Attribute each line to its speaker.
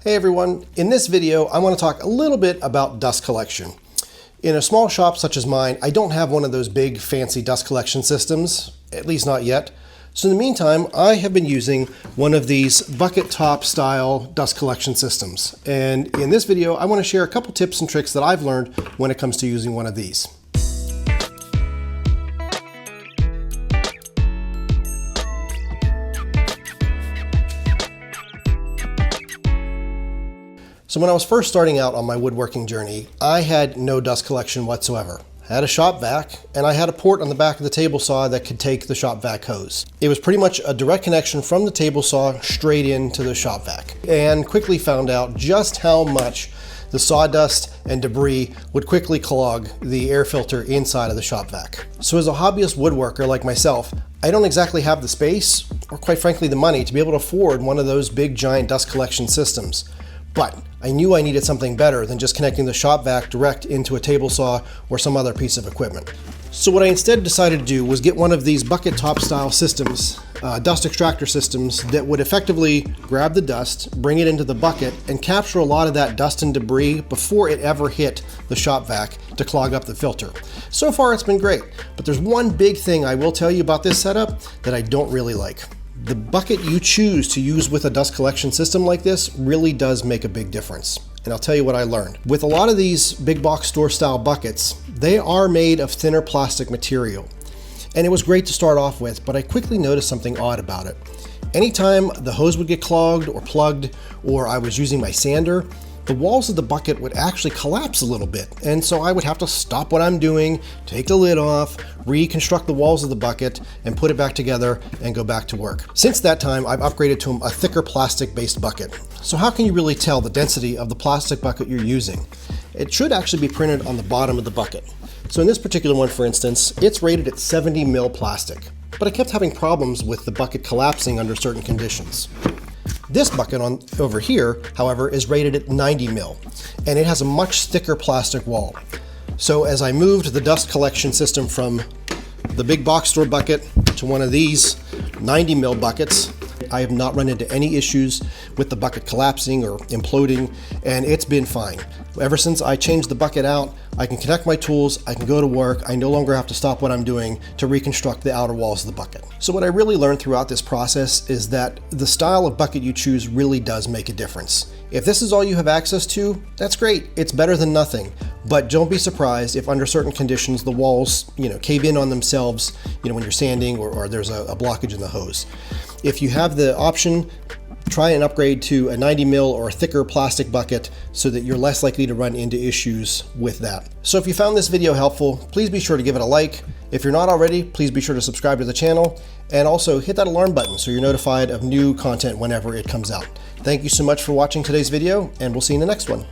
Speaker 1: Hey everyone, in this video I want to talk a little bit about dust collection. In a small shop such as mine, I don't have one of those big fancy dust collection systems, at least not yet. So in the meantime, I have been using one of these bucket top style dust collection systems. And in this video, I want to share a couple tips and tricks that I've learned when it comes to using one of these. So when I was first starting out on my woodworking journey, I had no dust collection whatsoever. I had a shop vac, and I had a port on the back of the table saw that could take the shop vac hose. It was pretty much a direct connection from the table saw straight into the shop vac, and quickly found out just how much the sawdust and debris would quickly clog the air filter inside of the shop vac. So as a hobbyist woodworker like myself, I don't exactly have the space, or quite frankly the money, to be able to afford one of those big giant dust collection systems. But I knew I needed something better than just connecting the shop vac direct into a table saw or some other piece of equipment. So what I instead decided to do was get one of these bucket top style systems, dust extractor systems that would effectively grab the dust, bring it into the bucket, and capture a lot of that dust and debris before it ever hit the shop vac to clog up the filter. So far it's been great, but there's one big thing I will tell you about this setup that I don't really like. The bucket you choose to use with a dust collection system like this really does make a big difference. And I'll tell you what I learned. With a lot of these big box store style buckets, they are made of thinner plastic material. And it was great to start off with, but I quickly noticed something odd about it. Anytime the hose would get clogged or plugged, or I was using my sander, the walls of the bucket would actually collapse a little bit. And so I would have to stop what I'm doing, take the lid off, reconstruct the walls of the bucket, and put it back together and go back to work. Since that time, I've upgraded to a thicker plastic-based bucket. So how can you really tell the density of the plastic bucket you're using? It should actually be printed on the bottom of the bucket. So in this particular one, for instance, it's rated at 70 mil plastic, but I kept having problems with the bucket collapsing under certain conditions. This bucket over here, however, is rated at 90 mil, and it has a much thicker plastic wall. So as I moved the dust collection system from the big box store bucket to one of these 90 mil buckets, I have not run into any issues with the bucket collapsing or imploding, and it's been fine. Ever since I changed the bucket out, I can connect my tools, I can go to work, I no longer have to stop what I'm doing to reconstruct the outer walls of the bucket. So what I really learned throughout this process is that the style of bucket you choose really does make a difference. If this is all you have access to, that's great, it's better than nothing. But don't be surprised if under certain conditions the walls, cave in on themselves, when you're sanding or there's a blockage in the hose. If you have the option, try and upgrade to a 90 mil or a thicker plastic bucket so that you're less likely to run into issues with that. So if you found this video helpful, please be sure to give it a like. If you're not already, please be sure to subscribe to the channel, and also hit that alarm button so you're notified of new content whenever it comes out. Thank you so much for watching today's video, and we'll see you in the next one.